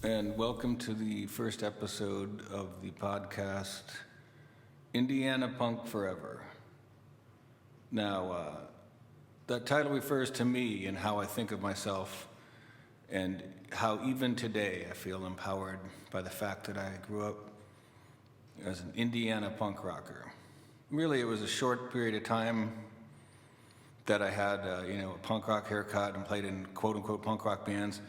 and welcome to the first episode of the podcast, Indiana Punk Forever. Now, that title refers to me and how I think of myself, and how even today I feel empowered by the fact that I grew up as an Indiana punk rocker. Really, it was a short period of time that I had, a punk rock haircut and played in quote-unquote punk rock bands.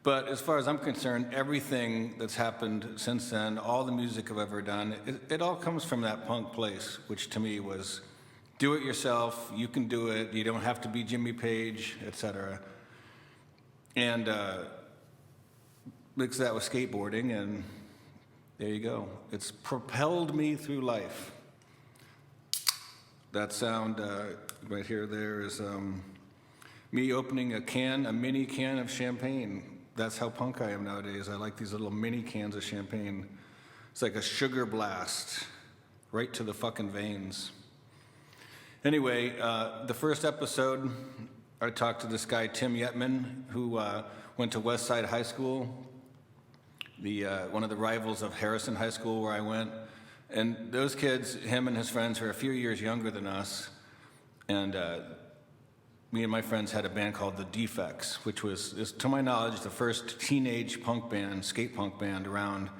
But as far as I'm concerned, everything that's happened since then, all the music I've ever done, it all comes from that punk place, which to me was do it yourself, you can do it, you don't have to be Jimmy Page, etc. And mix that with skateboarding, and there you go. It's propelled me through life. That sound right here, there is me opening a mini can of champagne. That's how punk I am nowadays. I like these little mini cans of champagne. It's like a sugar blast right to the fucking veins. Anyway, the first episode, I talked to this guy, Tim Yetman, who went to Westside High School, one of the rivals of Harrison High School where I went. And those kids, him and his friends, are a few years younger than us. And me and my friends had a band called The Defects, which is, to my knowledge, the first teenage punk band, skate punk band around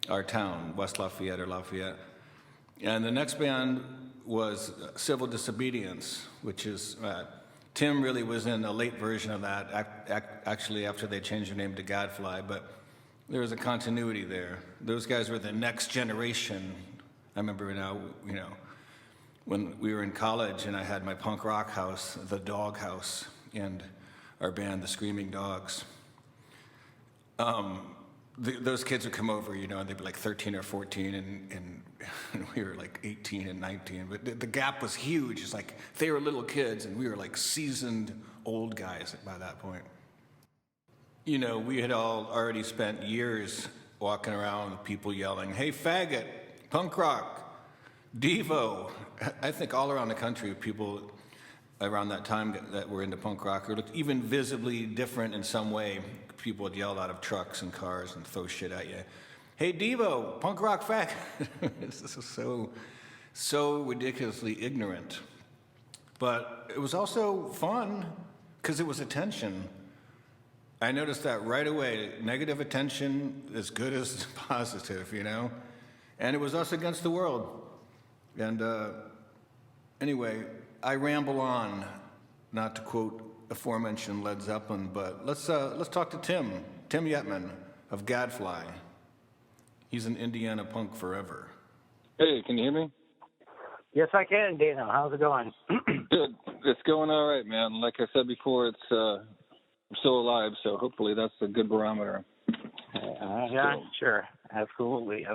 our town, West Lafayette or Lafayette. And the next band was Civil Disobedience, which is, Tim really was in a late version of that, actually after they changed their name to Gadfly, but there was a continuity there. Those guys were the next generation. I remember now, when we were in college and I had my punk rock house, the Dog House, and our band, the Screaming Dogs. Those kids would come over, and they'd be like 13 or 14, and we were like 18 and 19. But the gap was huge. It's like they were little kids, and we were like seasoned old guys by that point. We had all already spent years walking around with people yelling, "Hey, faggot, punk rock, Devo." I think all around the country, people around that time that were into punk rock looked even visibly different in some way. People would yell out of trucks and cars and throw shit at you. "Hey, Devo, punk rock faggot." This is so ridiculously ignorant. But it was also fun because it was attention. I noticed that right away. Negative attention as good as positive, And it was us against the world. And anyway, I ramble on, not to quote aforementioned Led Zeppelin, but let's talk to Tim Yetman of Gadfly. He's an Indiana punk forever. Hey, can you hear me? Yes, I can, Dana. How's it going? Good. It's going all right, man. Like I said before, I'm still alive, so hopefully that's a good barometer. Yeah, sure. Absolutely.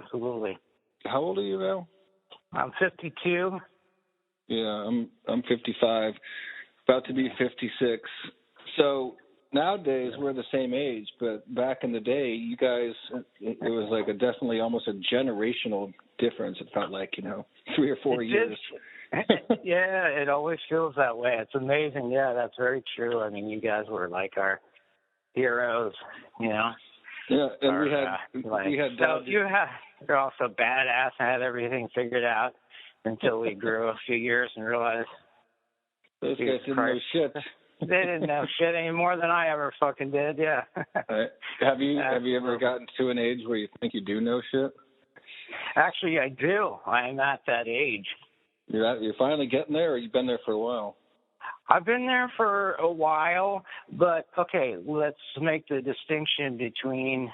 How old are you now? I'm 52. Yeah, I'm 55, about to be 56. So nowadays we're the same age, but back in the day, you guys, it was like definitely almost a generational difference. It felt like 3 or 4 years. Yeah, it always feels that way. It's amazing. Yeah, that's very true. I mean, you guys were like our heroes, Yeah, and we had. So you're also badass and had everything figured out until we grew a few years and realized those guys didn't know shit. They didn't know shit any more than I ever fucking did. Yeah. Have you ever gotten to an age where you think you do know shit? Actually, I do. I'm at that age. You're finally getting there, or you've been there for a while? I've been there for a while, but okay, let's make the distinction between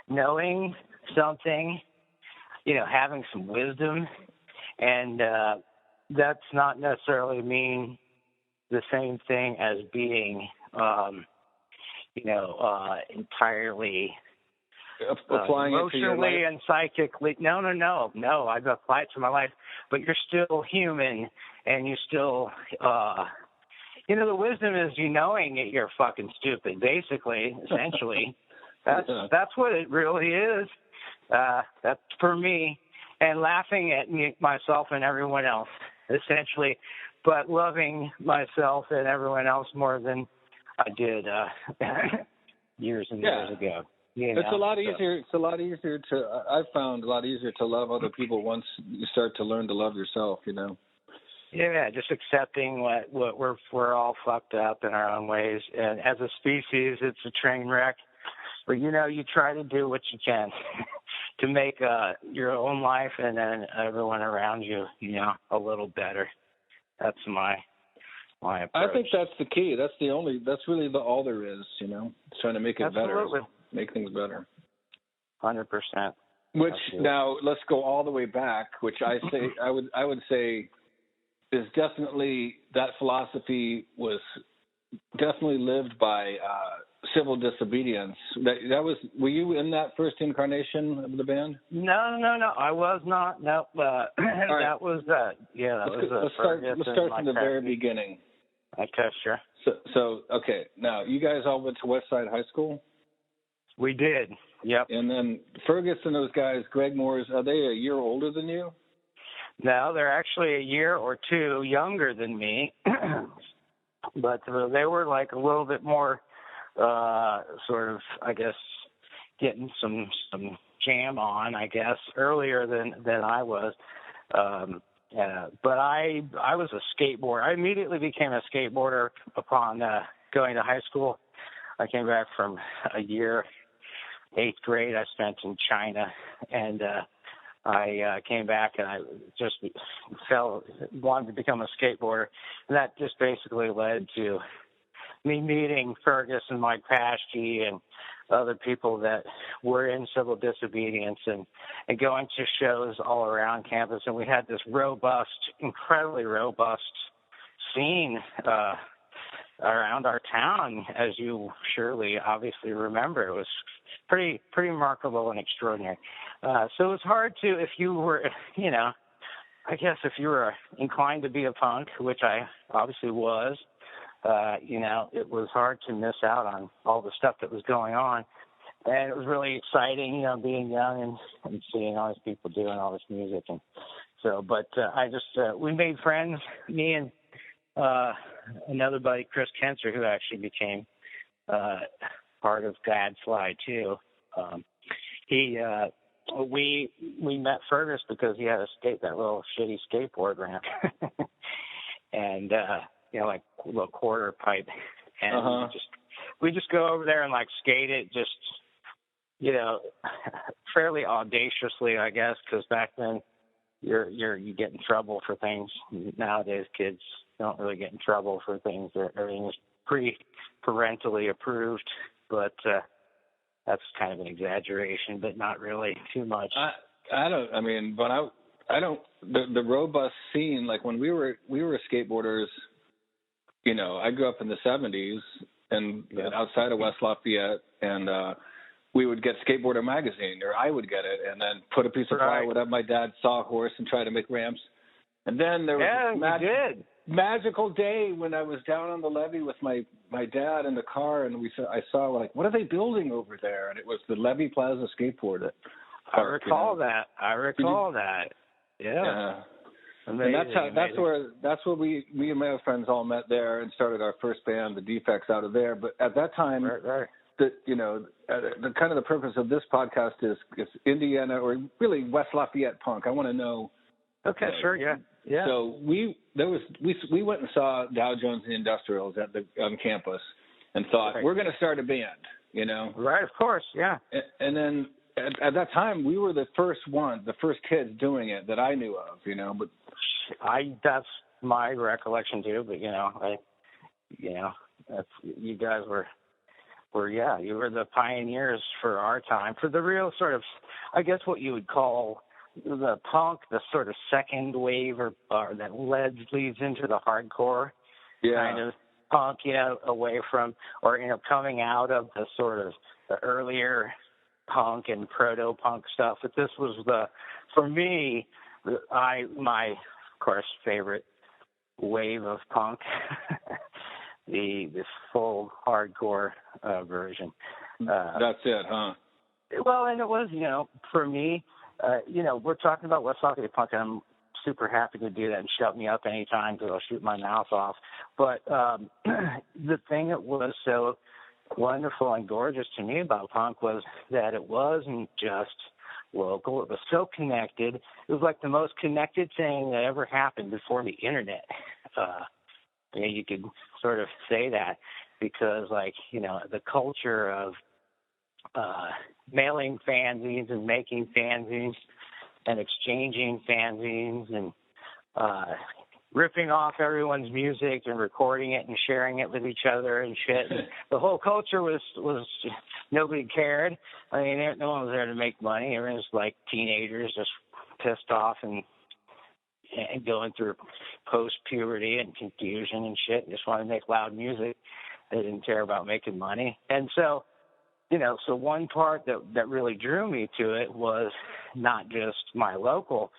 knowing something, having some wisdom, and that's not necessarily mean the same thing as being, entirely applying it to your life? Emotionally and psychically. No. I've applied it to my life, but you're still human, and you still, the wisdom is knowing that you're fucking stupid, basically, essentially. That's what it really is. That's for me, and laughing at myself and everyone else, essentially, but loving myself and everyone else more than I did years and years ago. It's a lot easier. It's a lot easier to. I've found a lot easier to love other people once you start to learn to love yourself. Yeah, just accepting what we're all fucked up in our own ways, and as a species, it's a train wreck. But you try to do what you can to make your own life and then everyone around you, a little better. That's my approach. I think that's the key. That's really all there is. Trying to make it better, make things better. 100%. Which Absolutely. Now let's go all the way back, which I would say is definitely, that philosophy was definitely lived by civil disobedience. Were you in that first incarnation of the band? No, I was not. No, right. That was let's start from the very beginning. Okay, sure. So okay, now you guys all went to Westside High School? We did. Yep. And then Fergus and those guys, Greg Moore's, are they a year older than you? No, they're actually a year or two younger than me, but they were like a little bit more sort of, I guess, getting some jam on, I guess, earlier than I was. But I was a skateboarder. I immediately became a skateboarder upon going to high school. I came back from a year, 8th grade, I spent in China, and I came back and I just wanted to become a skateboarder. And that just basically led to me meeting Fergus and Mike Paschke and other people that were in civil disobedience and going to shows all around campus. And we had this incredibly robust scene around our town, as you surely obviously remember. It was pretty remarkable and extraordinary. So it was hard to, if you were, I guess if you were inclined to be a punk, which I obviously was, it was hard to miss out on all the stuff that was going on. And it was really exciting, being young and seeing all these people doing all this music. And so, but we made friends, me and another buddy, Chris Kenser, who actually became part of Gadfly too. We met Fergus because he had that little shitty skateboard ramp, and like a little quarter pipe, and we just go over there and like skate it, just fairly audaciously, I guess, because back then you get in trouble for things. Nowadays, kids don't really get in trouble for things. Everything is pre-parentally approved, but that's kind of an exaggeration, but not really too much. The robust scene, like when we were skateboarders, I grew up in the 70s and outside of West Lafayette, and we would get Skateboarder magazine, or I would get it, and then put a piece of plywood up my dad's sawhorse and try to make ramps. And then there was a magical day when I was down on the levee with my dad in the car, and I saw like, what are they building over there? And it was the Levee Plaza skateboard park. I recall that. Yeah. Amazing, and that's where me and my friends all met there and started our first band, the Defects, out of there. But at that time, the kind of the purpose of this podcast is Indiana, or really West Lafayette punk. I want to know. Okay, sure, yeah. So we went and saw Dow Jones and the Industrials on campus and thought, we're going to start a band, Right, of course, yeah. And then at that time, we were the first kids doing it that I knew of, But that's my recollection too. But you guys were you were the pioneers for our time, for the real sort of, I guess what you would call the punk, the sort of second wave or that leads into the hardcore kind of punk, away from, or, coming out of the sort of the earlier punk and proto-punk stuff. But this was for me, my, of course, favorite wave of punk, the full hardcore version. That's it, huh? Well, and it was, for me, we're talking about West Lafayette punk, and I'm super happy to do that and shut me up anytime because I'll shoot my mouth off. But the thing that was so wonderful and gorgeous to me about punk was that it wasn't just local. It was so connected. It was like the most connected thing that ever happened before the internet. You could sort of say that because, like, the culture of mailing fanzines and making fanzines and exchanging fanzines and ripping off everyone's music and recording it and sharing it with each other and shit. And the whole culture was nobody cared. I mean, no one was there to make money. Everyone was like teenagers just pissed off and going through post-puberty and confusion and shit and just wanted to make loud music. They didn't care about making money. And so, so one part that really drew me to it was not just my local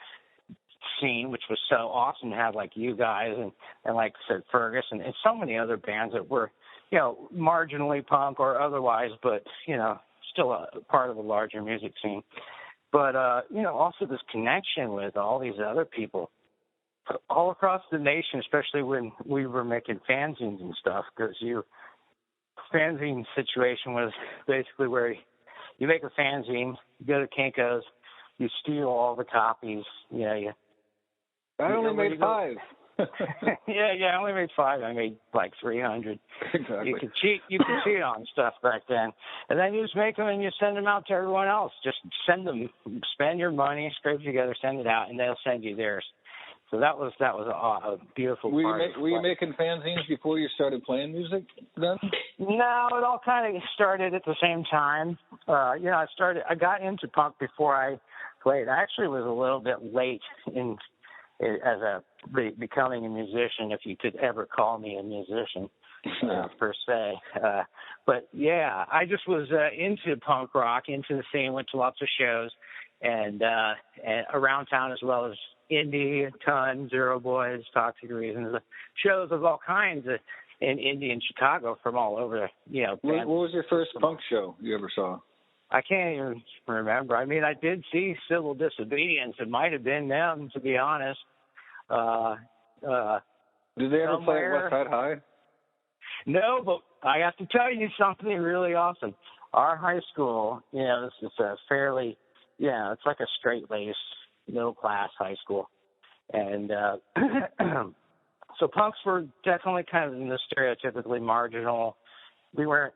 scene, which was so awesome to have, like you guys and like I said, Fergus and so many other bands that were, marginally punk or otherwise, but, still a part of the larger music scene. But, also this connection with all these other people all across the nation, especially when we were making fanzines and stuff, because fanzine situation was basically where you make a fanzine, you go to Kinko's, you steal all the copies, I only made 5. Yeah, I only made 5. I made like 300. Exactly. You could cheat on stuff back then, and then you just make them and you send them out to everyone else. Just send them, spend your money, scrape it together, send it out, and they'll send you theirs. So that was a beautiful part. Were you making fanzines before you started playing music then? No, it all kind of started at the same time. I got into punk before I played. I actually was a little bit late becoming a musician, if you could ever call me a musician per se. But yeah, I just was into punk rock, into the scene, went to lots of shows, and around town as well as indie, ton, Zero Boys, Toxic Reasons, shows of all kinds in Indy and Chicago from all over. What was your first punk show you ever saw? I can't even remember. I mean, I did see Civil Disobedience. It might have been them, to be honest. Did they ever play at West Side High? No, but I have to tell you something really awesome. Our high school, this is a fairly, it's like a straight-laced, middle-class high school. And so punks were definitely kind of in the stereotypically marginal. We weren't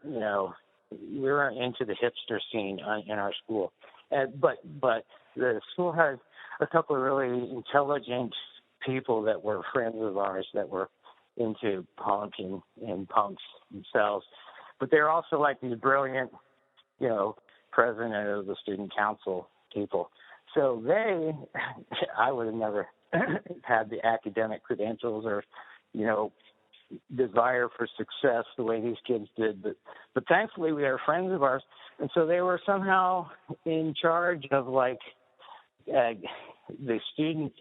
into the hipster scene in our school. But the school had a couple of really intelligent people that were friends of ours that were into punk and punks themselves. But they're also like these brilliant, president of the student council people. So I would have never had the academic credentials or, desire for success the way these kids did. But thankfully we are friends of ours. And so they were somehow in charge of the student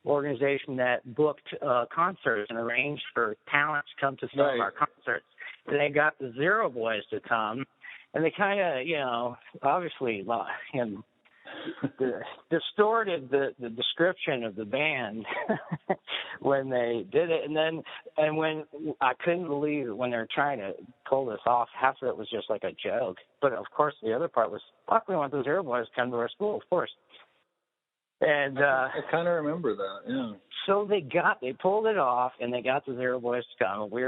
organization that booked concerts and arranged for talent to come to some of our concerts. And they got the Zero Boys to come, and they kind of, obviously distorted the description of the band when they did it. And when I couldn't believe it when they were trying to pull this off, half of it was just like a joke. But of course the other part was, fuck, we want those Zero Boys to come to our school, of course. And I kind of remember that, yeah. So they pulled it off, and they got the Zero Boys to come. We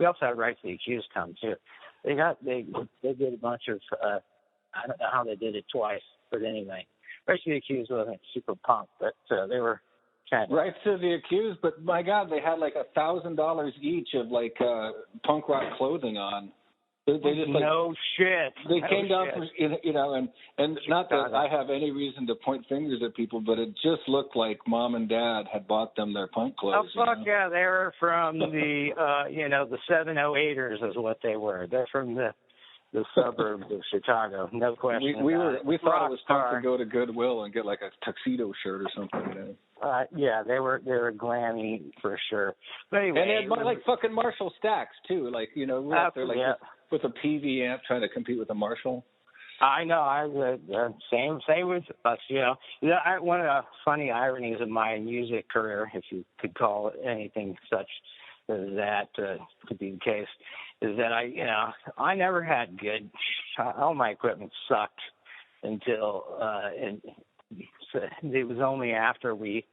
also had Right to the Accused come too. They did a bunch of I don't know how they did it twice, but anyway, Right to the Accused wasn't super punk, but they were kind of Right to the Accused. But my God, they had like $1,000 each of punk rock clothing on. They just no shit. They came down from and not that I have any reason to point fingers at people, but it just looked like mom and dad had bought them their punk clothes. Oh fuck yeah, they were from the the 708ers is what they were. They're from the suburbs of Chicago, no question. We thought it was punk to go to Goodwill and get like a tuxedo shirt or something. Yeah, they were glammy for sure. But anyway, and they had like fucking Marshall stacks too, we're out there with a PV amp trying to compete with a Marshall. I know. Same with us. One of the funny ironies of my music career, if you could call it anything such as that, could be the case, is that I never had good. All my equipment sucked until and so it was only after I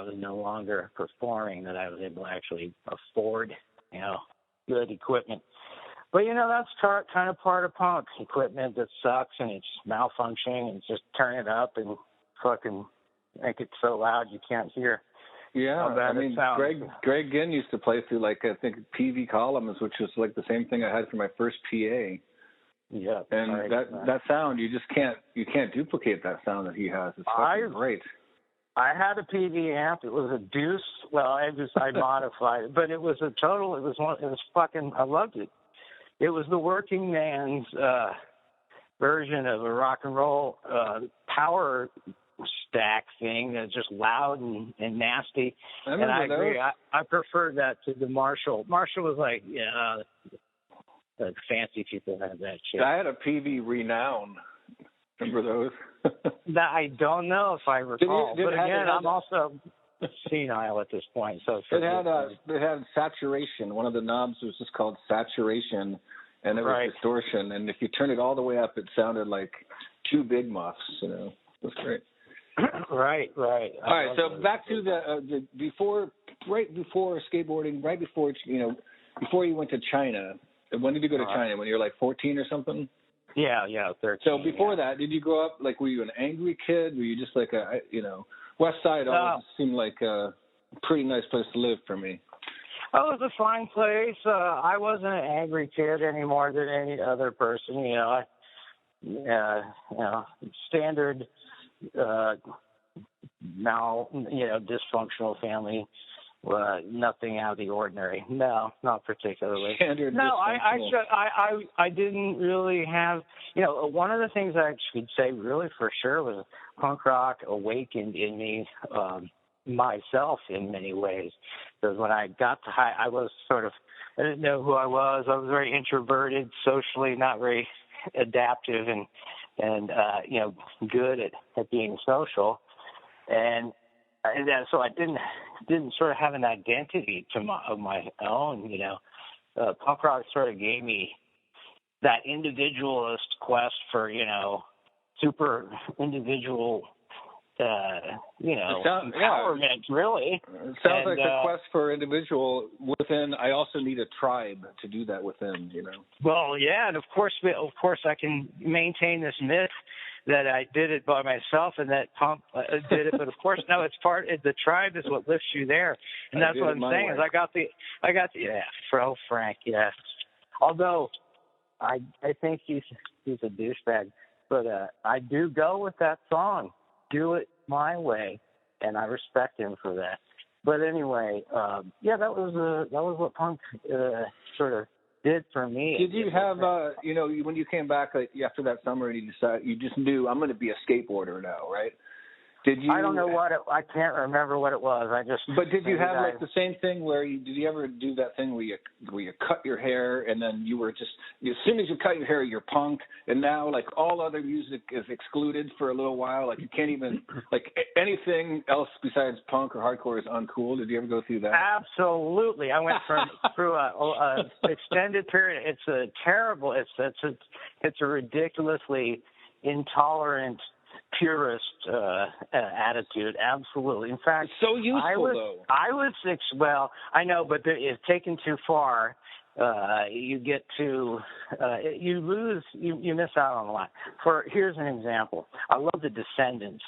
was no longer performing that I was able to actually afford good equipment. But that's kind of part of punk equipment that sucks and it's malfunctioning, and just turn it up and fucking make it so loud you can't hear. Yeah, I mean, Greg Ginn used to play through I think PV columns, which was like the same thing I had for my first PA. Yeah, and that sound you can't duplicate that sound that he has. It's fucking great. I had a PV amp. It was a Deuce. Well, I modified it, but it was a total. It was fucking. I loved it. It was the working man's version of a rock and roll power stack thing that's just loud and nasty. And I agree. I preferred that to the Marshall. Marshall was like, the fancy people had that shit. I had a PV Renown. Remember those? I don't know if I recall. But again, I'm also senile at this point. So it had saturation. One of the knobs was just called saturation, and it was distortion. And if you turn it all the way up, it sounded like two big muffs. It was great. Right. All right, so back to the right before skateboarding, right before before you went to China. When did you go to China? When you were like 14 or something? Yeah, 13. So before that, did you grow up were you an angry kid? Were you just like West Side always seemed like a pretty nice place to live for me. Oh, it was a fine place. I wasn't an angry kid any more than any other person. Standard dysfunctional family. Nothing out of the ordinary. No, not particularly. Standard. No, I didn't really have. One of the things I should say really for sure was punk rock awakened in me myself in many ways. Because when I got to I was I didn't know who I was. I was very introverted, socially not very adaptive, and good at being social, and so I didn't sort of have an identity of my own. Punk rock sort of gave me that individualist quest for super individual empowerment. Really, it sounds like the quest for individual within. I also need a tribe to do that within. Well, yeah, and of course I can maintain this myth that I did it by myself and that punk did it, but of course no, it's the tribe is what lifts you there, and that's what I'm saying. Is I got the Frank, yes. Although I think he's a douchebag, but I do go with that song, "Do It My Way," and I respect him for that. But anyway, that was what punk sort of did for me. Did you have, when you came back after that summer and you just knew I'm going to be a skateboarder now, right? Did you? I don't know I can't remember what it was. But did you have the same thing where did you ever do that thing where you cut your hair and then you were just, as soon as you cut your hair, you're punk, and now all other music is excluded for a little while. You can't even, anything else besides punk or hardcore is uncool. Did you ever go through that? Absolutely. I went through a extended period. It's a terrible, it's a ridiculously intolerant, purist attitude. Absolutely. In fact, it's so useful though. Well, I know, but it's taken too far. You get to you miss out on a lot. Here's an example. I love the Descendants,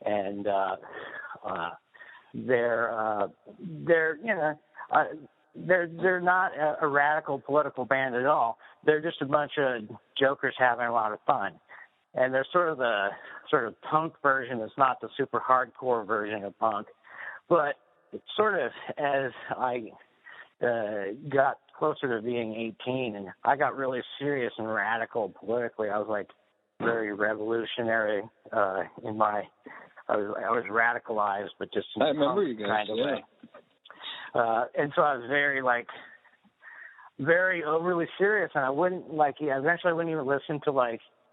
and they're not a radical political band at all. They're just a bunch of jokers having a lot of fun. And they're sort of the punk version. It's not the super hardcore version of punk. But sort of as I got closer to being 18 and I got really serious and radical politically, I was very revolutionary in my. I was radicalized, but just in I remember you guys, kind of way. And so I was very overly serious, and I wouldn't eventually I wouldn't even listen to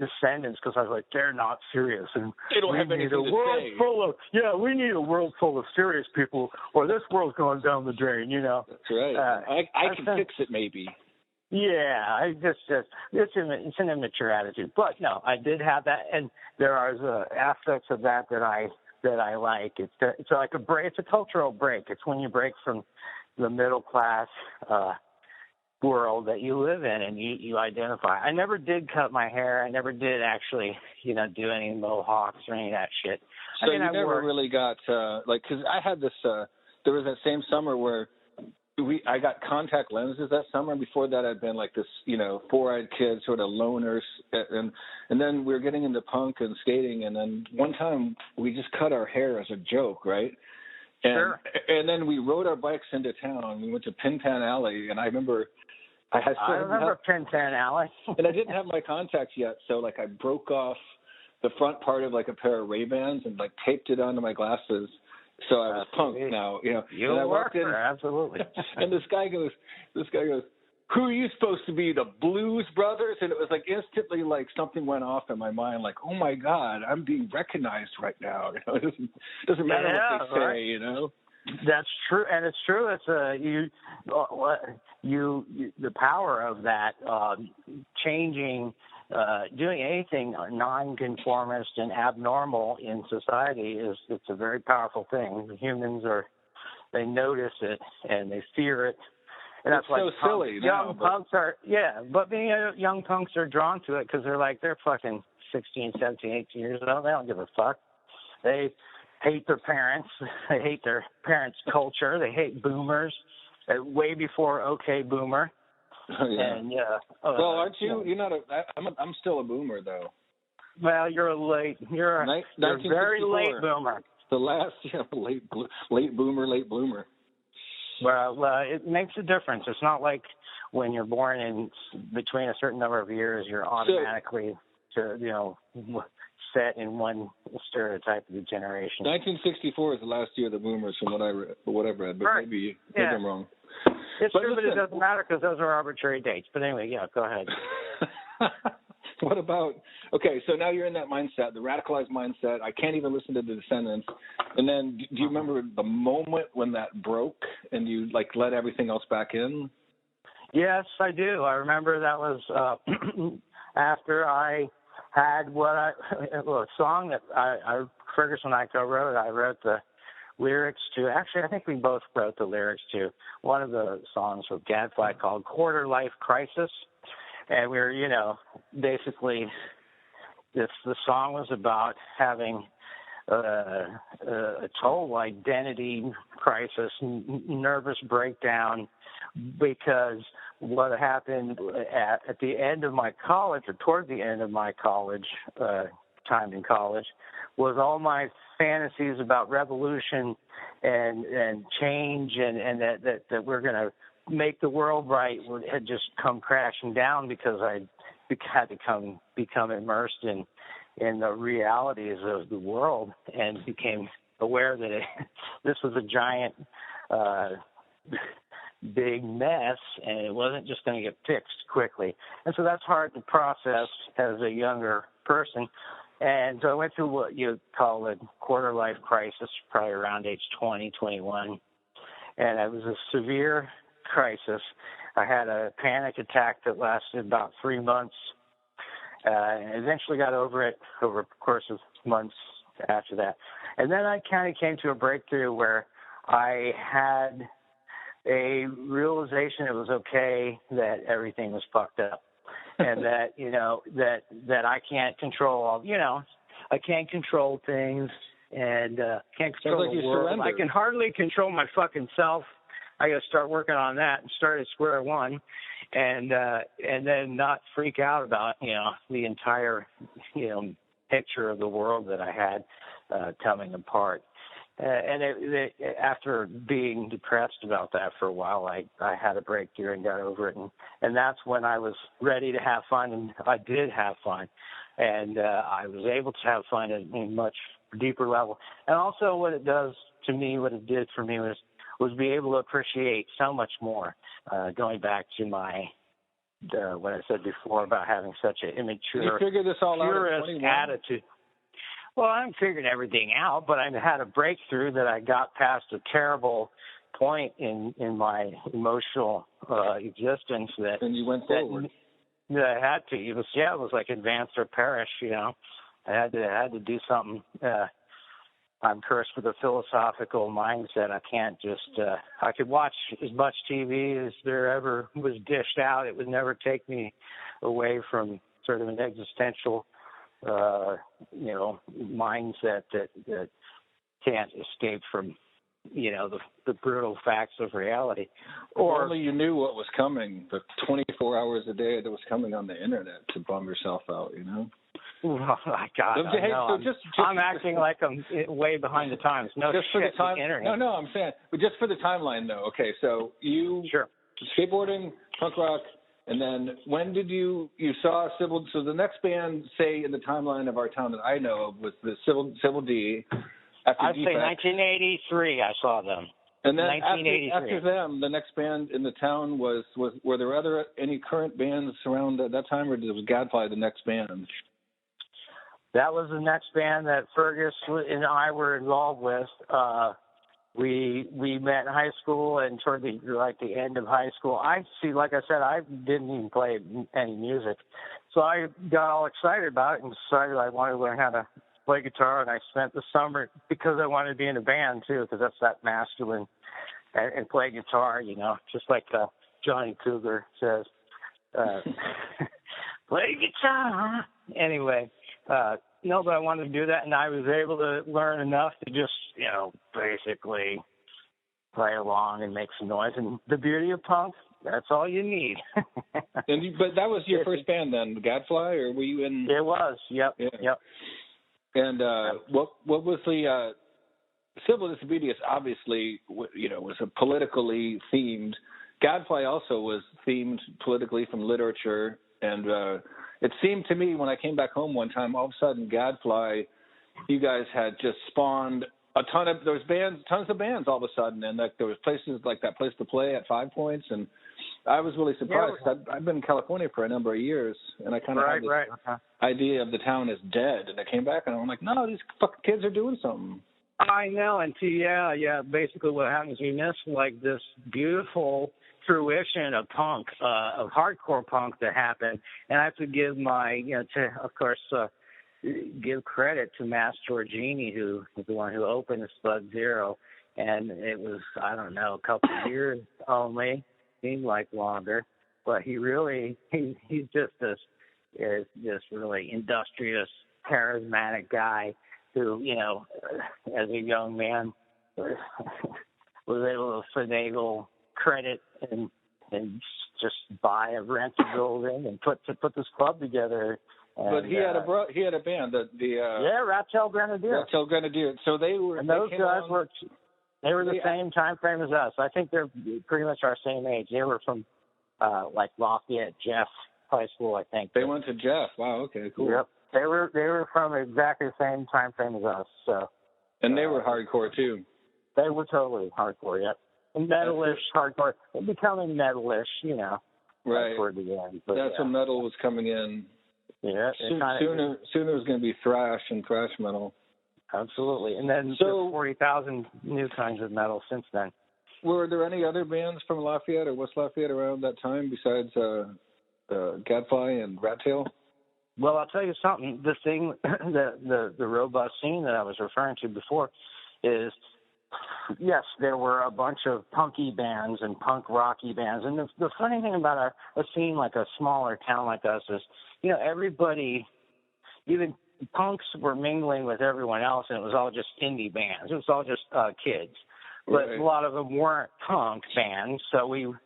descendants because I was like, they're not serious, and They don't have anything to say. We need a world full of serious people, or this world's going down the drain. That's right. I can fix it, maybe. Yeah, it's an immature attitude. But no, I did have that, and there are aspects of that I like. It's like a break. It's a cultural break. It's when you break from the middle class world that you live in, and you identify. I never did cut my hair. I never did actually, do any mohawks or any of that shit. So you never really got because I had this. There was that same summer where I got contact lenses that summer. Before that, I'd been like this, four-eyed kid, sort of loners, and then we were getting into punk and skating, and then one time we just cut our hair as a joke, right? And, sure. And then we rode our bikes into town. We went to Pin Pan Alley, and I remember I remember Pin Pan Alley. and I didn't have my contacts yet, so I broke off the front part of a pair of Ray-Bans and taped it onto my glasses. So I was punk now, You and I walked in, in, absolutely. And this guy goes, who are you supposed to be, the Blues Brothers? And it was instantly something went off in my mind, oh my God, I'm being recognized right now. It doesn't matter what they say, right. That's true, and it's true. It's the power of that changing. Doing anything non-conformist and abnormal in society it's a very powerful thing. Humans they notice it and they fear it, and that's why so silly now. But being young punks are drawn to it because they're fucking 16, 17, 18 years old. They don't give a fuck. They hate their parents. They hate their parents' culture. They hate boomers. Way before OK Boomer. Oh, yeah. And, well, aren't you? You're not I'm still a boomer, though. Well, you're you're a very late boomer. The last, late boomer, late bloomer. Well, it makes a difference. It's not like when you're born in between a certain number of years, you're automatically set in one stereotype of the generation. 1964 is the last year of the boomers, from what I've read, but right. maybe I'm wrong. It's true, but it doesn't matter because those are arbitrary dates. But anyway, go ahead. What about, so now you're in that mindset, the radicalized mindset. I can't even listen to the Descendants. And then do you remember the moment when that broke and you let everything else back in? Yes, I do. I remember that was after I had a song that Ferguson and I co-wrote. I wrote the lyrics to. Actually, I think we both wrote the lyrics to one of the songs with Gadfly called "Quarter Life Crisis," and we were, basically, the song was about having a total identity crisis, nervous breakdown, because what happened at the end of my college, or toward the end of my college time in college, was all my fantasies about revolution and change and that we're going to make the world right had just come crashing down because I had to become immersed in the realities of the world and became aware that this was a giant big mess and it wasn't just going to get fixed quickly. And so that's hard to process as a younger person. And so I went through what you call a quarter life crisis, probably around age 20, 21. And it was a severe crisis. I had a panic attack that lasted about 3 months. And eventually got over it over the course of months after that. And then I kind of came to a breakthrough where I had a realization it was okay that everything was fucked up. And that, that I can't control I can't control things and can't control the world. Surrender. I can hardly control my fucking self. I got to start working on that and start at square one, and then not freak out about the entire picture of the world that I had coming apart. And after being depressed about that for a while, I had a breakthrough and got over it, and that's when I was ready to have fun, and I did have fun, and I was able to have fun at a much deeper level. And also, what it did for me was be able to appreciate so much more. Going back to my what I said before about having such an Did you immature, figure this all out at purist 21? attitude. Well, I haven't figured everything out, but I had a breakthrough that I got past a terrible point in my emotional existence that And you went forward. that I had to. It was like advance or perish. I had to do something. I'm cursed with a philosophical mindset. I can't just. I could watch as much TV as there ever was dished out. It would never take me away from sort of an existential, mindset that can't escape from, the brutal facts of reality. Or only you knew what was coming, the 24 hours a day that was coming on the internet to bum yourself out, Oh my God! Hey, so just I'm acting like I'm way behind the times. No just shit, for the time. the internet. No, I'm saying, but just for the timeline, though. Okay, so you Sure. skateboarding, punk rock, and then when did you saw Civil? So the next band, say in the timeline of our town that I know of, was the Civil D. I'd say 1983. I saw them. And then 1983. after them, the next band in the town was were there any current bands around at that time, or was Gadfly the next band? That was the next band that Fergus and I were involved with. We met in high school, and toward the end of high school, like I said, I didn't even play any music, so I got all excited about it and decided I wanted to learn how to play guitar. And I spent the summer, because I wanted to be in a band too, because that's that masculine, and play guitar, just like Johnny Cougar says, play guitar. Anyway. But I wanted to do that, and I was able to learn enough to just, basically play along and make some noise. And the beauty of punk, that's all you need. But that was your first band then, Gadfly, or were you in? It was, yep, yeah. yep. And what was the Civil Disobedience? Obviously, was a politically themed. Gadfly also was themed politically from literature, and it seemed to me when I came back home one time, all of a sudden Gadfly, you guys had just spawned tons of bands all of a sudden, and there was places like that Place to Play at 5 Points, and I was really surprised. Yeah. I've been in California for a number of years, and I kind of had this idea of the town as dead, and I came back and I'm like, no, these fucking kids are doing something. I know, and basically what happens, you miss like this beautiful fruition of punk, of hardcore punk that happened. And I have to give give credit to Mass Giorgini, who was the one who opened Spud Zero. And it was, I don't know, a couple of years only, seemed like longer. But he's just this really industrious, charismatic guy who, as a young man, was able to finagle credit and just buy a rented building and put this club together. And, but he had a band Rat Tail Grenadier. So they were, and those guys were the same time frame as us. I think they're pretty much our same age. They were from like Lafayette, Jeff High School, I think. They went to Jeff. Wow. Okay. Cool. Yep. They were from exactly the same time frame as us. So. And they were hardcore too. They were totally hardcore. Yep. Metalish, hardcore, becoming metalish, right toward the end. But, that's when metal was coming in. Yeah, soon it was going to be thrash and thrash metal. Absolutely, and then 40,000 new kinds of metal since then. Were there any other bands from Lafayette or West Lafayette around that time besides Gadfly and Rat Tail? Well, I'll tell you something. The thing, the robust scene that I was referring to before is. Yes, there were a bunch of punky bands and punk rocky bands. And the funny thing about a scene like a smaller town like us is, everybody, even punks were mingling with everyone else, and it was all just indie bands. It was all just kids. But a lot of them weren't punk bands, so we would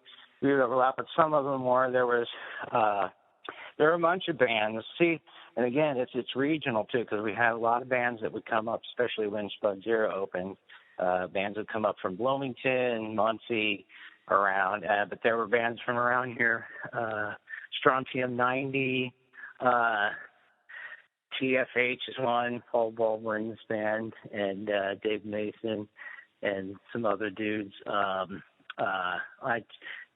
overlap. But some of them were. There were a bunch of bands. See, and again, it's regional, too, because we had a lot of bands that would come up, especially when Spud Zero opened. Bands would come up from Bloomington, Muncie, around, but there were bands from around here, Strontium 90, TFH is one, Paul Baldwin's band, and Dave Mason, and some other dudes.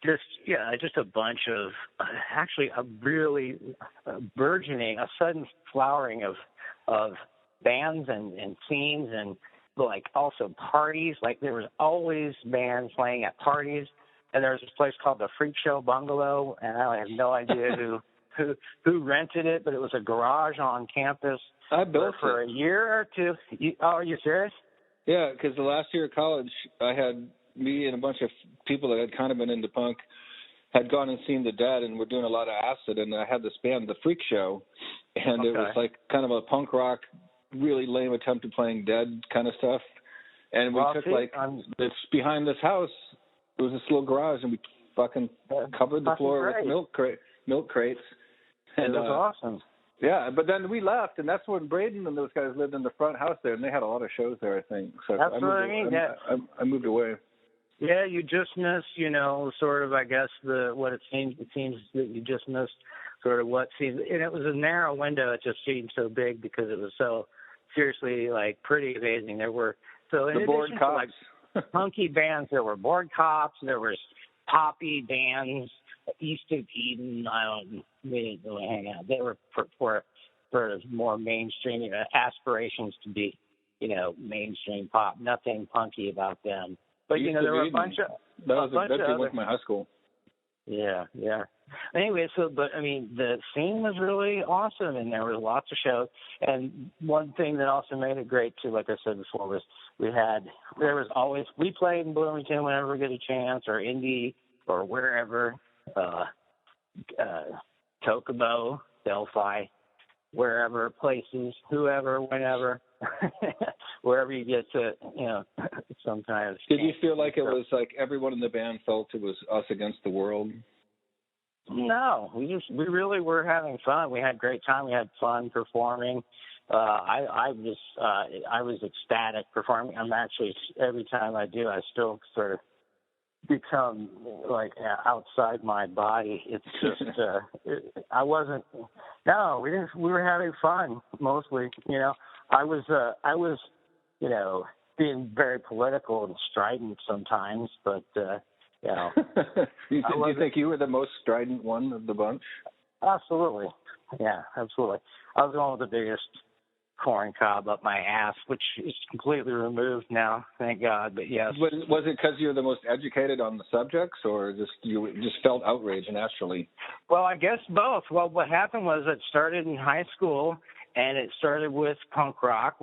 just a bunch of actually a really burgeoning, a sudden flowering of bands and scenes and like also parties. Like there was always bands playing at parties, and there was this place called the Freak Show Bungalow, and I have no idea who rented it, but it was a garage on campus. I built for it. a year or two. Are you serious? Yeah, because the last year of college, I had me and a bunch of people that had kind of been into punk had gone and seen the Dead, and were doing a lot of acid, and I had this band, the Freak Show, and it was like kind of a punk rock, really lame attempt at playing Dead kind of stuff. And we took it's behind this house. It was this little garage, and we fucking covered the floor with milk crates. And it was awesome. Yeah, but then we left, and that's when Braden and those guys lived in the front house there, and they had a lot of shows there, I think. So that's what I mean. I moved away. Yeah, you just missed, sort of, I guess, what it seems. It seems that you just missed sort of what seems, and it was a narrow window. It just seemed so big because it was so seriously, like, pretty amazing. There were, so in the Bored addition Cops. to, like, punky bands, there were Bored Cops, there was poppy bands, East of Eden. I don't really hang out. They were for more mainstream aspirations to be, mainstream pop. Nothing punky about them. But there were a bunch of that went to my high school. Yeah. Anyway, but I mean, the scene was really awesome, and there was lots of shows. And one thing that also made it great too, like I said before, was we played in Bloomington whenever we get a chance, or Indy, or wherever, Kokomo, Delphi, wherever, places, whoever, whenever, wherever you get to, some kind of. Did you feel like it was like everyone in the band felt it was us against the world? No, we really were having fun. We had a great time. We had fun performing. I was ecstatic performing. I'm actually, every time I do, I still sort of become like outside my body. It's just we were having fun mostly. I was being very political and strident sometimes, but you think you were the most strident one of the bunch? Absolutely. Yeah, absolutely. I was the one with the biggest corn cob up my ass, which is completely removed now, thank God. But yes. Was it because you're the most educated on the subjects, or you just felt outrage naturally? Well, I guess both. Well, what happened was it started in high school, and it started with punk rock.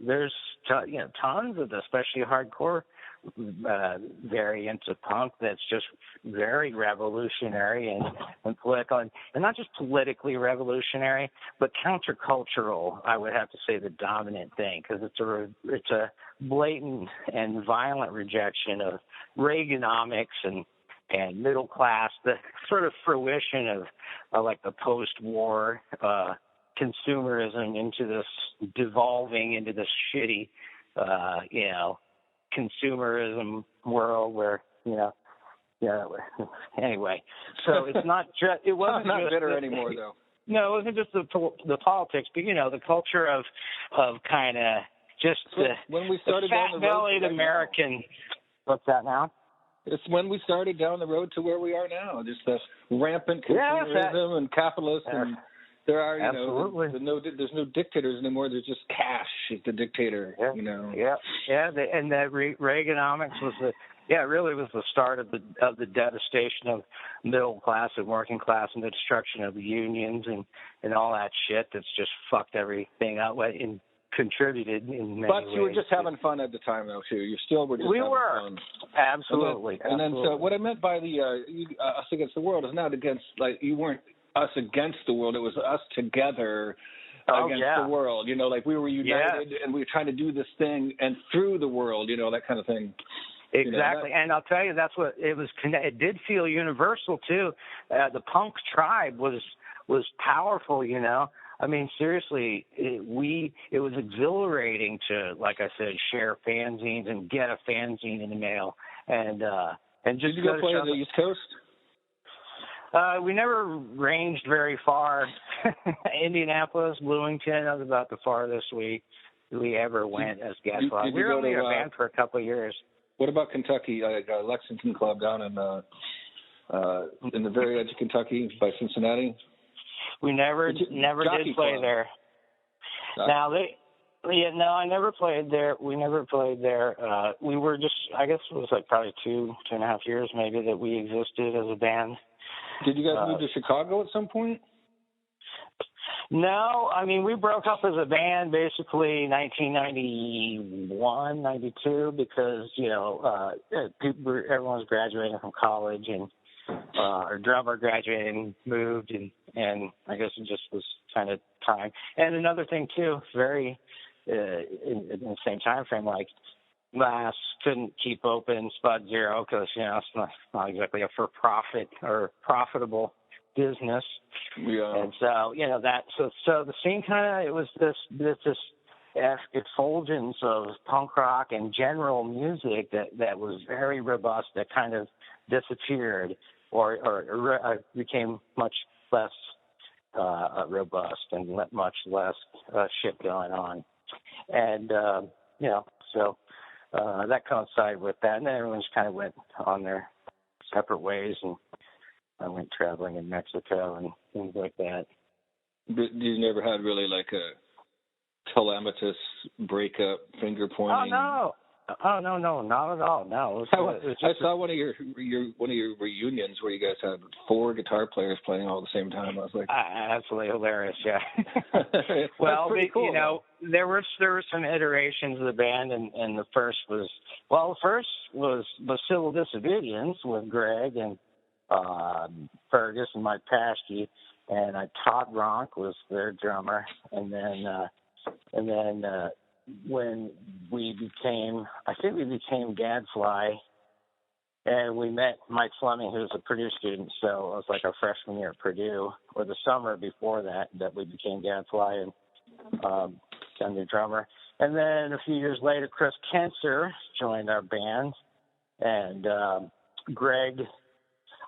There's tons of, especially hardcore variants of punk that's just very revolutionary and political, and not just politically revolutionary, but countercultural. I would have to say the dominant thing, because it's a blatant and violent rejection of Reaganomics and middle class, the sort of fruition of like the post-war consumerism into this devolving into this shitty, consumerism world where, anyway. So it's not just, it wasn't not just bitter anymore, though. No, it wasn't just the politics, but, the culture of kind of just when we started the down the road fat-bellied American. What's that now? It's when we started down the road to where we are now, just the rampant consumerism and capitalism. And there are, there's no dictators anymore. There's just cash is the dictator, Yeah. And that Reaganomics was really was the start of the devastation of middle class and working class and the destruction of the unions and all that shit that's just fucked everything up and contributed in many ways. But you were just having fun at the time, though, too. You still were just having fun. Absolutely. And then so what I meant by the us against the world is not against, like, you weren't us against the world. It was us together against the world. Like we were united and we were trying to do this thing and through the world, that kind of thing. Exactly. And I'll tell you, that's what it was. It did feel universal, too. The punk tribe was powerful, I mean, seriously, it was exhilarating to, like I said, share fanzines and get a fanzine in the mail. And just did you go play on the East Coast? We never ranged very far. Indianapolis, Bloomington, that was about the farthest we ever went as Gadfly. We were only a band for a couple of years. What about Kentucky, Lexington Club down in in the very edge of Kentucky by Cincinnati. We never did play there. Now I never played there. We never played there. We were just, I guess it was like probably 2.5 years maybe that we existed as a band. Did you guys move to Chicago at some point? No, I mean, we broke up as a band basically 1991, 92 because, everyone was graduating from college and our drummer graduated and moved and I guess it just was kind of time. And another thing too, very in the same time frame, like Last couldn't keep open Spud Zero because, it's not exactly a for-profit or profitable business. Yeah. And so, so the scene kind of, it was this effulgence of punk rock and general music that was very robust that kind of disappeared or became much less robust and much less shit going on. And, so that coincided with that. And then everyone just kind of went on their separate ways, and I went traveling in Mexico and things like that. You never had really like a calamitous breakup, finger pointing? Oh no, not at all. No, I saw one of your reunions where you guys had 4 guitar players playing all at the same time. I was like, absolutely hilarious. Yeah. Well, pretty cool. There were some iterations of the band, and the first was Civil Disobedience with Greg and Fergus and Mike Paschke, and Todd Ronk was their drummer, and then when we became Gadfly, and we met Mike Fleming, who was a Purdue student, so it was like our freshman year at Purdue, or the summer before that we became Gadfly and became the drummer. And then a few years later, Chris Kenser joined our band, and Greg,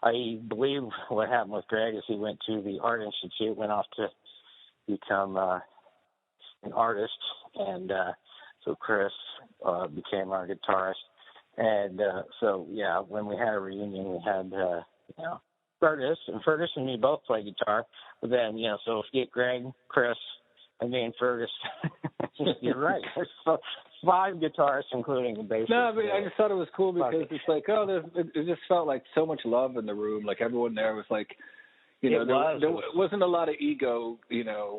I believe what happened with Greg is he went to the Art Institute, went off to become an artist, and so Chris became our guitarist. And when we had a reunion, we had Fergus and me both play guitar. But then so if you get Greg, Chris, and me and Fergus, you're right. So 5 guitarists, including the bassist. No, but I just thought it was cool because it's like, it just felt like so much love in the room. Like everyone there was like, there wasn't a lot of ego,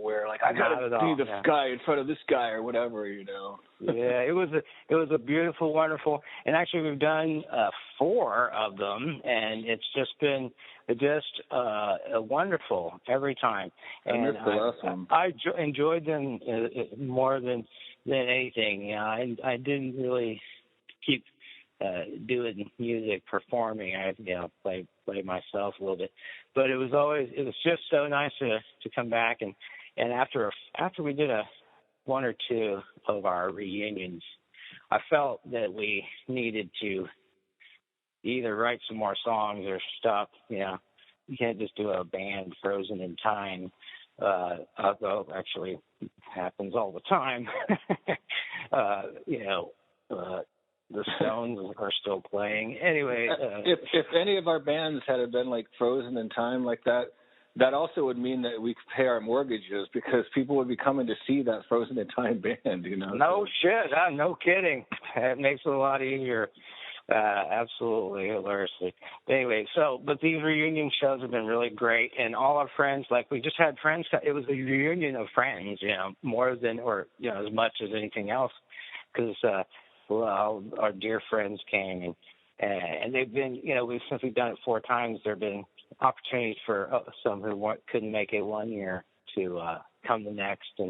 where like I gotta be the guy in front of this guy or whatever, Yeah, it was a beautiful, wonderful, and actually we've done 4 of them, and it's just been wonderful every time. And I missed the last one. I enjoyed them more than anything. I didn't really keep doing music, performing. I play myself a little bit, but it was just so nice to come back and after we did 1 or 2 of our reunions, I felt that we needed to either write some more songs or stop. You can't just do a band frozen in time. Although actually it happens all the time. The Stones are still playing. Anyway. If any of our bands had been like frozen in time like that, that also would mean that we could pay our mortgages because people would be coming to see that frozen in time band, No shit. No kidding. It makes it a lot easier. Absolutely, hilariously. Anyway, but these reunion shows have been really great, and all our friends, like we just had friends, it was a reunion of friends, more than, as much as anything else, because, our dear friends came, and they've been, since we've done it 4 times, there have been opportunities for some who couldn't make it one year to come the next,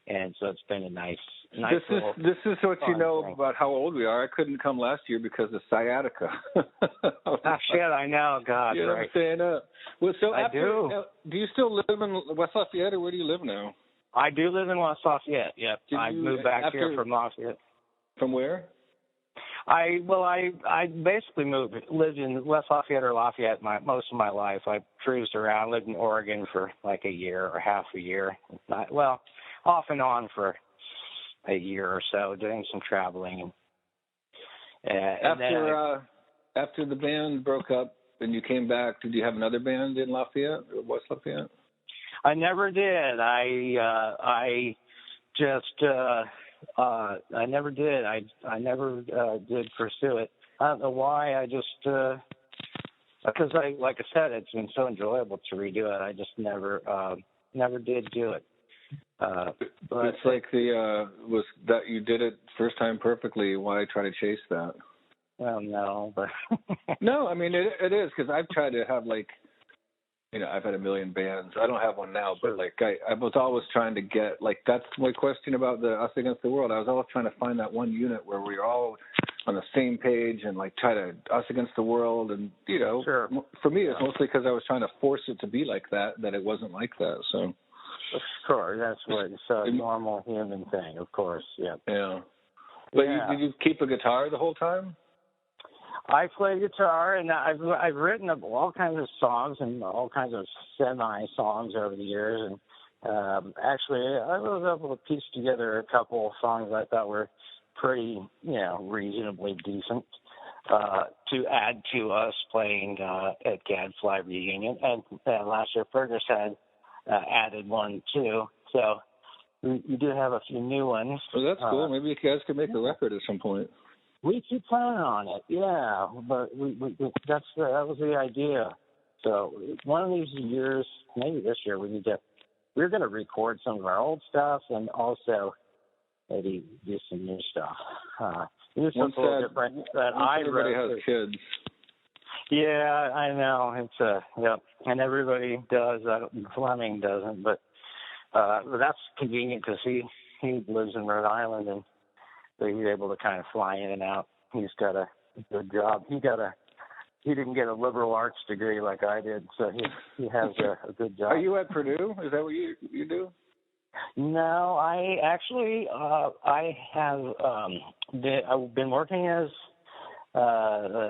and so it's been a nice. This is what you know thing. About how old we are. I couldn't come last year because of sciatica. Shit, I know. God, you know right. what I'm saying? Well, so I do. Do you still live in West Lafayette, or where do you live now? I do live in West Lafayette. Yep. I moved back here from Lafayette. From where? I basically lived in West Lafayette or Lafayette most of my life. I cruised around, lived in Oregon for like a year or half a year. Off and on for a year or so, doing some traveling. After the band broke up, and you came back. Did you have another band in Lafayette or West Lafayette? I never did. I never did. I never did pursue it. I don't know why. I just because like I said, it's been so enjoyable to redo it. I just never did do it. But it's like was that you did it first time perfectly. Why try to chase that? Well, no, but no. I mean, it is because I've tried to have I've had a million bands. I don't have one now, but I was always trying to get that's my question about the Us Against the World. I was always trying to find that one unit where we're all on the same page and try to Us Against the World. And sure. For me, it's mostly because I was trying to force it to be like that it wasn't like that. So. Of course, that's what it's a normal human thing. Of course, yeah. Yeah. But yeah. Did you keep a guitar the whole time? I play guitar, and I've written all kinds of songs and all kinds of semi-songs over the years. And actually, I was able to piece together a couple of songs I thought were pretty, reasonably decent to add to us playing at Gadfly reunion. And last year, Fergus had added one too. So we do have a few new ones. Well, that's cool. Maybe you guys could make a record at some point. We keep planning on it, yeah. But that was the idea. So one of these years, maybe this year, we're going to record some of our old stuff and also maybe do some new stuff. Do something a little different that I wrote. Everybody has kids. Yeah, I know. It's yep, and everybody does. Fleming doesn't, but that's convenient because he lives in Rhode Island and so he's able to kind of fly in and out. He's got a good job. He didn't get a liberal arts degree like I did, so he has a good job. Are you at Purdue? Is that what you do? No, I actually I've been working as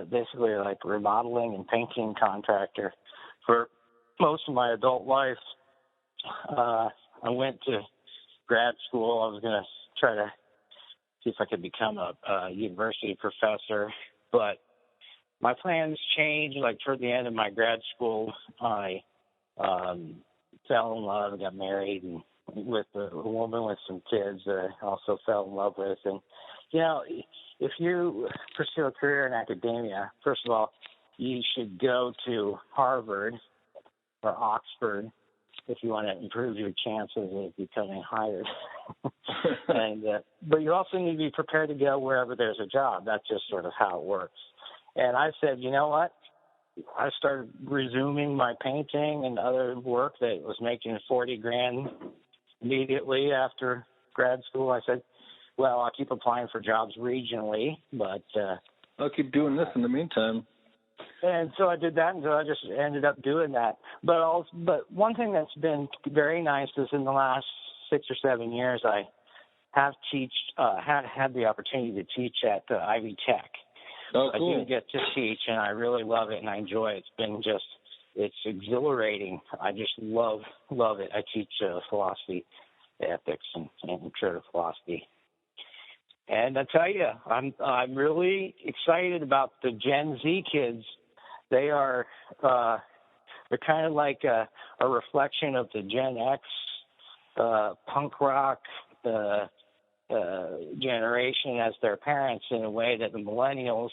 basically like remodeling and painting contractor for most of my adult life. I went to grad school. I was going to try to see if I could become a university professor, but my plans changed. Like toward the end of my grad school, I fell in love and got married, and with a woman with some kids that I also fell in love with. And if you pursue a career in academia, first of all, you should go to Harvard or Oxford if you want to improve your chances of becoming hired. But you also need to be prepared to go wherever there's a job. That's just sort of how it works. And I said, you know what? I started resuming my painting and other work that was making $40,000 immediately after grad school. I said, well, I'll keep applying for jobs regionally, but I'll keep doing this in the meantime. And so I did that, and so I just ended up doing that. But one thing that's been very nice is in the last 6 or 7 years, I have had the opportunity to teach at Ivy Tech. Oh, cool. I do get to teach, and I really love it, and I enjoy it. It's exhilarating. I just love it. I teach philosophy, ethics, and creative philosophy. And I tell you, I'm really excited about the Gen Z kids. They are they're kind of like a reflection of the Gen X punk rock generation as their parents, in a way that the millennials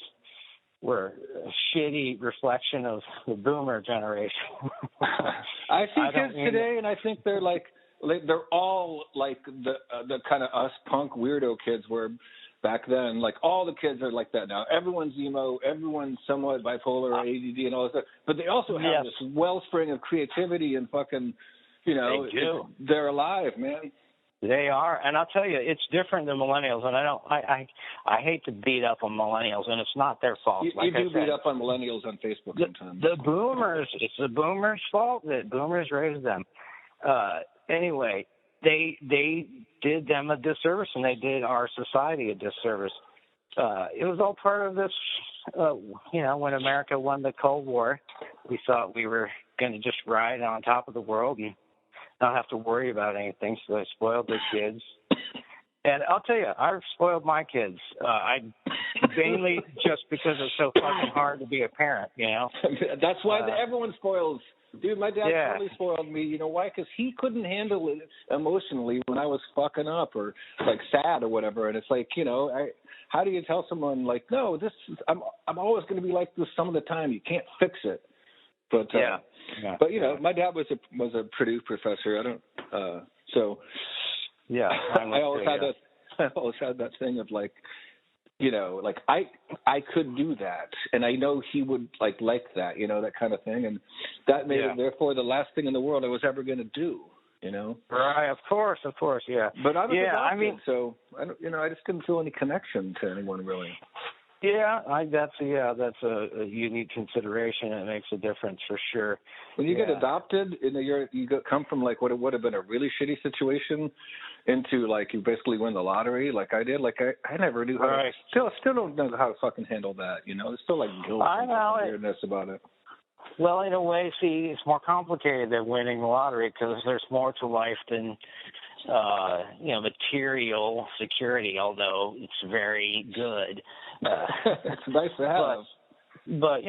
were a shitty reflection of the boomer generation. I see kids today, and I think they're all like the kind of us punk weirdo kids were back then. Like all the kids are like that now. Everyone's emo, everyone's somewhat bipolar or ADD and all this stuff. But they also have this wellspring of creativity and fucking, they do. They're alive, man. They are, and I'll tell you, it's different than millennials. And I hate to beat up on millennials, and it's not their fault. You do beat up on millennials on Facebook sometimes. The boomers, it's the boomers' fault that boomers raised them. Anyway, they did them a disservice, and they did our society a disservice. It was all part of this, when America won the Cold War, we thought we were going to just ride on top of the world and not have to worry about anything, so they spoiled their kids. And I'll tell you, I've spoiled my kids. I mainly just because it's so fucking hard to be a parent, you know. That's why everyone spoils. Dude, my dad Yeah. totally spoiled me. You know why? Because he couldn't handle it emotionally when I was fucking up or like sad or whatever. And it's like, you know, how do you tell someone like, no, I'm always going to be like this some of the time. You can't fix it. But but you know, my dad was a Purdue professor. I don't so. Yeah, I always had that thing of like, you know, like I could do that, and I know he would like that, you know, that kind of thing, and that made it therefore the last thing in the world I was ever going to do, you know. Right, of course, yeah. But I was adopted, I mean, so I just didn't feel any connection to anyone really. Yeah, that's a unique consideration. It makes a difference for sure. When you get adopted, come from like what would have been a really shitty situation into like you basically win the lottery, like I did. Like I never knew how. Right. To, still don't know how to fucking handle that. You know, there's still like guilt and weirdness about it. Well, in a way, see, it's more complicated than winning the lottery because there's more to life than material security. Although it's very good. It's nice to have. But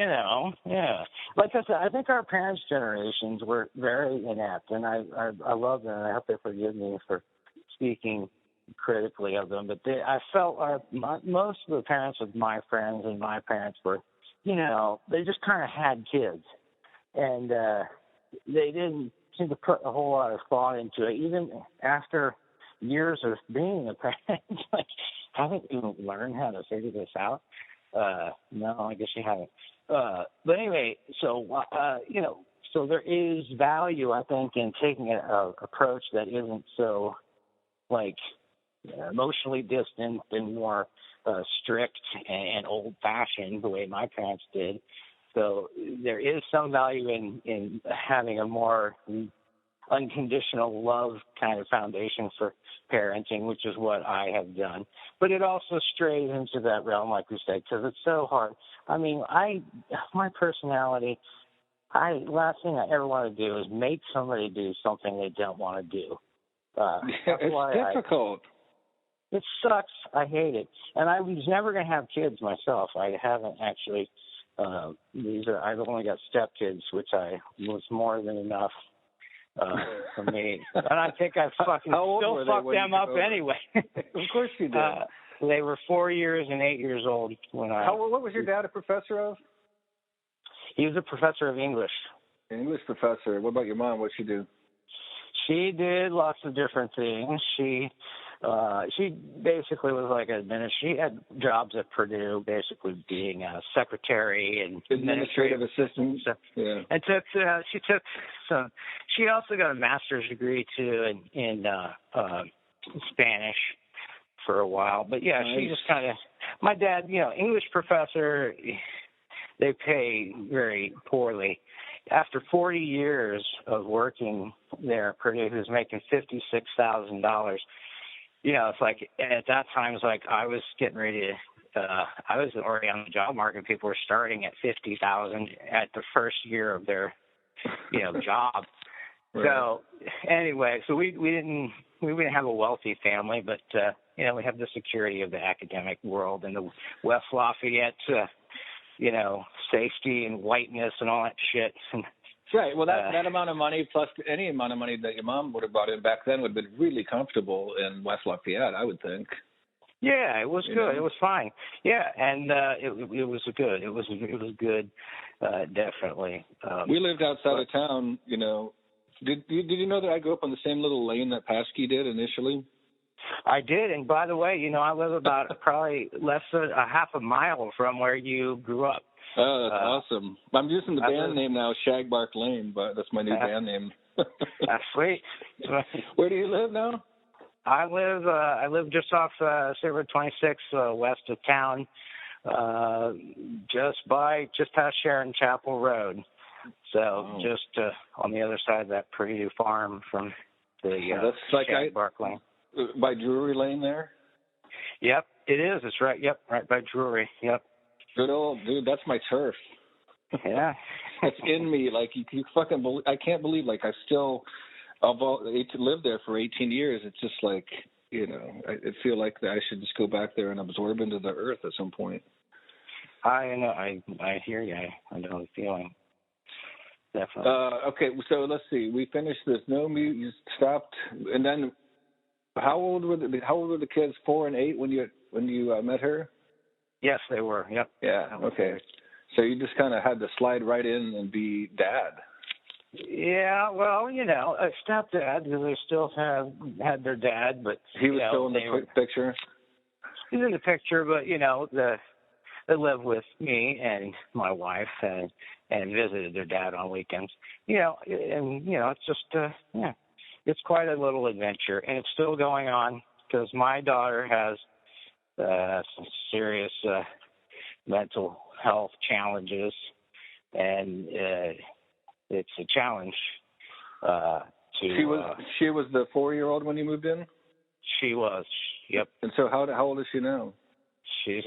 like I said, I think our parents' generations were very inept, and I love them. And I hope they forgive me for speaking critically of them. But I felt most of the parents of my friends and my parents were, they just kind of had kids, and they didn't seem to put a whole lot of thought into it, even after years of being a parent. Like, haven't you learned how to figure this out? No, I guess you haven't. But anyway, so so there is value, I think, in taking an approach that isn't so like emotionally distant and more strict and old-fashioned, the way my parents did. So there is some value in having a more unconditional love kind of foundation for parenting, which is what I have done. But it also strays into that realm, like we said, because it's so hard. I mean, my personality, last thing I ever want to do is make somebody do something they don't want to do. It's difficult. It sucks. I hate it. And I was never going to have kids myself. I haven't actually. I've only got stepkids, which was more than enough for me. And I think I fucking still fucked them up anyway. Of course you did. They were 4 years and 8 years old when what was your dad a professor of? He was a professor of English. An English professor. What about your mom? What'd she do? She did lots of different things. She basically was like she had jobs at Purdue, basically being a secretary and administrative assistant. Yeah. And she also got a master's degree too in Spanish for a while. But yeah, nice. She just kind of, my dad, English professor, they pay very poorly. After 40 years of working there at Purdue, he was making $56,000. It's like at that time, it's like I was getting ready to. I was already on the job market. People were starting at $50,000 at the first year of their, job. Right. So anyway, so we didn't have a wealthy family, but we have the security of the academic world and the West Lafayette. Safety and whiteness and all that shit. Right. Well, that amount of money plus any amount of money that your mom would have brought in back then would have been really comfortable in West Lafayette, I would think. Yeah, it was good. It was fine. Yeah, and it was good. It was good, definitely. We lived outside of town. Did you know that I grew up on the same little lane that Paskey did initially? I did, and by the way, I live about probably less than a half a mile from where you grew up. Oh, that's awesome. I'm using the band name now, Shagbark Lane, but that's my new band name. That's sweet. Where do you live now? I live just off State Road 26, west of town, just past Sharon Chapel Road. So just on the other side of that Purdue farm from the that's like Shagbark Lane. By Drury Lane there? Yep, it is. It's right. Yep, right by Drury. Yep. Good old dude. That's my turf. Yeah. It's in me. Like you fucking believe. I can't believe. Like I still, lived there for 18 years. It's just like I feel like I should just go back there and absorb into the earth at some point. I know. I hear you. I know the feeling. Definitely. Okay, so let's see. We finished this. No, you stopped, and then how old were the kids? 4 and 8 when you met her? Yes, they were. Yep. Yeah. Okay. So you just kind of had to slide right in and be dad. Yeah. Well, stepdad, because they still had their dad, but He was still in the picture. He's in the picture, but they live with me and my wife and visited their dad on weekends. It's just it's quite a little adventure, and it's still going on because my daughter has some serious mental health challenges, and it's a challenge to. She was the 4-year-old when you moved in. She was. Yep. And so how old is she now? She's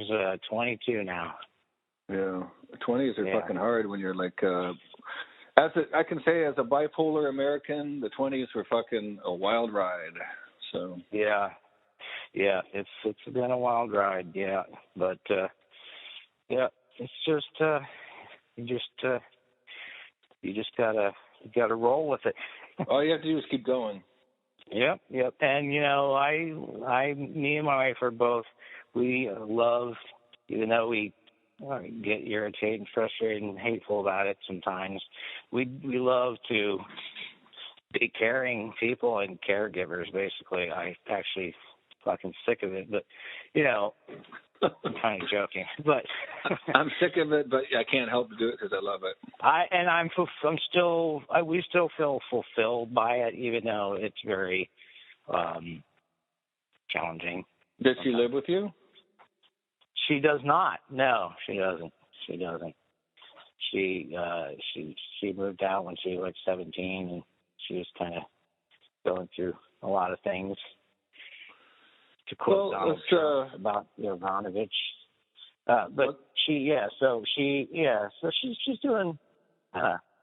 22 now. Yeah, 20s are fucking hard when you're like. I can say as a bipolar American, the 20s were fucking a wild ride. So. Yeah, it's been a wild ride. Yeah, but it's just you just gotta roll with it. All you have to do is keep going. Yep. And me and my wife are both. We love, even though we get irritated and frustrated and hateful about it sometimes, we love to be caring people and caregivers. Basically, I actually fucking sick of it, but I'm kind of joking, but I'm sick of it, but I can't help but do it because I love it. We still feel fulfilled by it, even though it's very challenging. Does she live with you? She does not. No, she doesn't. She moved out when she was like 17, and she was kind of going through a lot of things. To quote Donald Trump about Yovanovitch, but so she's doing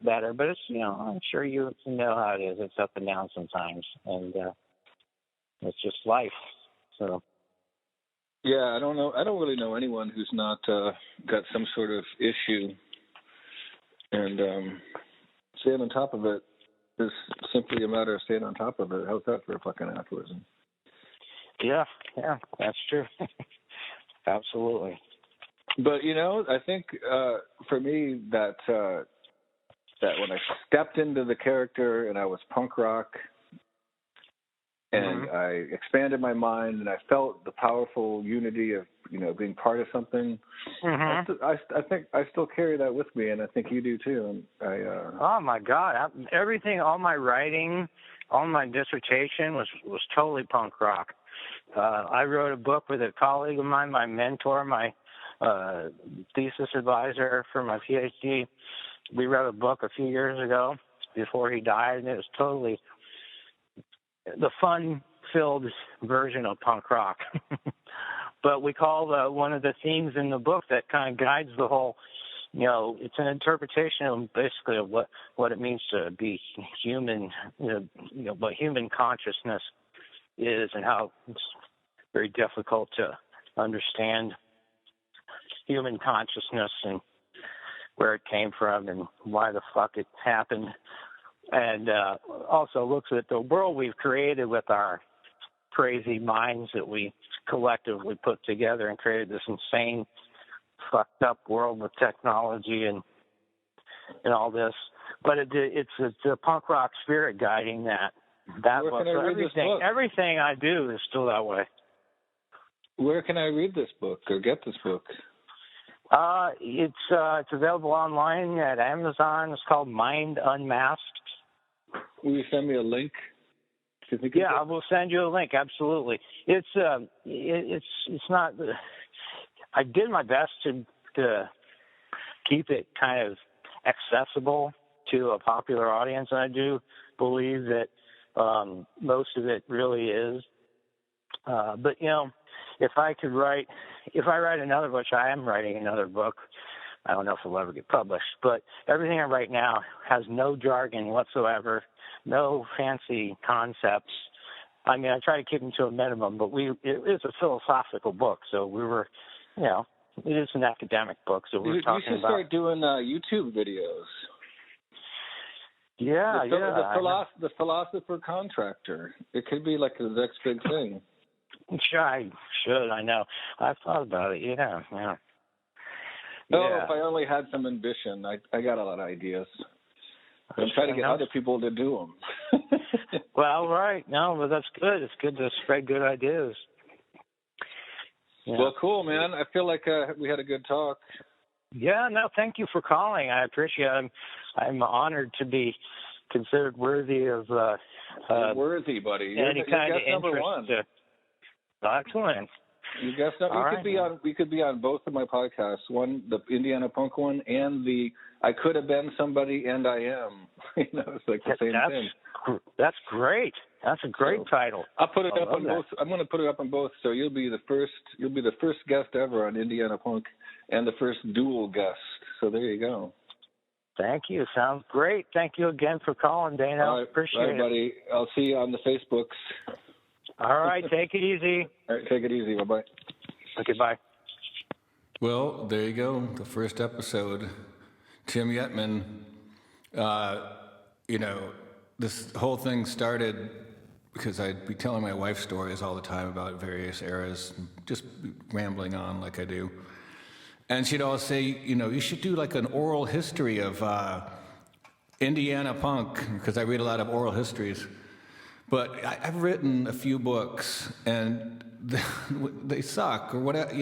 better. But it's I'm sure you know how it is. It's up and down sometimes, and it's just life. So. Yeah, I don't know. I don't really know anyone who's not got some sort of issue, and staying on top of it is simply a matter of staying on top of it. How's that for a fucking aphorism? Yeah, that's true. Absolutely. But I think for me that when I stepped into the character and I was punk rock. And I expanded my mind, and I felt the powerful unity of, being part of something. Mm-hmm. I think I still carry that with me, and I think you do too. And oh my God! Everything, all my writing, all my dissertation was totally punk rock. I wrote a book with a colleague of mine, my mentor, my thesis advisor for my PhD. We wrote a book a few years ago before he died, and it was totally the fun-filled version of punk rock. But we call one of the themes in the book that kind of guides the whole, it's an interpretation of basically of what it means to be human, what human consciousness is and how it's very difficult to understand human consciousness and where it came from and why the fuck it happened. And also looks at the world we've created with our crazy minds that we collectively put together and created this insane, fucked up world with technology and all this. But it's the punk rock spirit guiding that book. So everything I do is still that way. Where can I read this book or get this book? It's available online at Amazon. It's called Mind Unmasked. Will you send me a link? Yeah, I will send you a link. Absolutely. It's not. I did my best to keep it kind of accessible to a popular audience, and I do believe that most of it really is. But if I write another book, which I am writing another book. I don't know if it'll ever get published, but everything I write now has no jargon whatsoever, no fancy concepts. I mean, I try to keep them to a minimum, but it is a philosophical book, so we were, you know, it is an academic book, so we're You talking should about. start doing YouTube videos. Yeah, The philosopher contractor. It could be like the next big thing. Sure, I should. I know. I've thought about it. Yeah. Oh, Yeah. if I only had some ambition. I got a lot of ideas. I'm trying to get other people to do them. Well, right. No, but that's good. It's good to spread good ideas. Yeah. Well, cool, man. I feel like we had a good talk. Yeah, no, thank you for calling. I appreciate it. I'm honored to be considered worthy of You're worthy, buddy. You're any kind of guest number interest. one. Excellent. You guess that we could be on both of my podcasts. One, the Indiana Punk one, and the I Could Have Been Somebody and I Am. It's like the same thing. That's great. That's a great title. I'll put it up on that. both. I'm going to put it up on both. So you'll be the first guest ever on Indiana Punk, and the first dual guest. So there you go. Thank you. Sounds great. Thank you again for calling, Dana. All right, Appreciate it, buddy. I'll see you on the Facebooks. All right. Take it easy. All right, take it easy. Bye-bye. Okay, bye. Well, there you go. The first episode. Tim Yetman. This whole thing started because I'd be telling my wife stories all the time about various eras, just rambling on like I do. And she'd always say, you should do like an oral history of Indiana punk, because I read a lot of oral histories. But I've written a few books, and they suck, or whatever,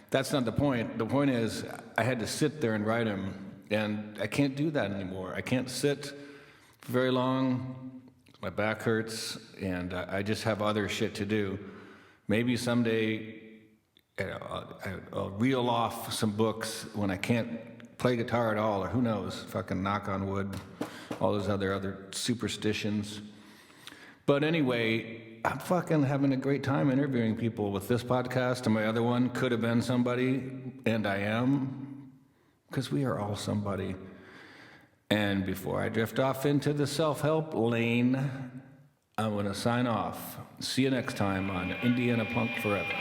That's not the point. The point is, I had to sit there and write them, and I can't do that anymore. I can't sit for very long. My back hurts, and I just have other shit to do. Maybe someday I'll reel off some books when I can't play guitar at all, or who knows, fucking knock on wood, all those other superstitions. But anyway, I'm fucking having a great time interviewing people with this podcast, and my other one Could Have Been Somebody, and I am, because we are all somebody. And before I drift off into the self-help lane, I'm going to sign off. See you next time on Indiana Punk Forever.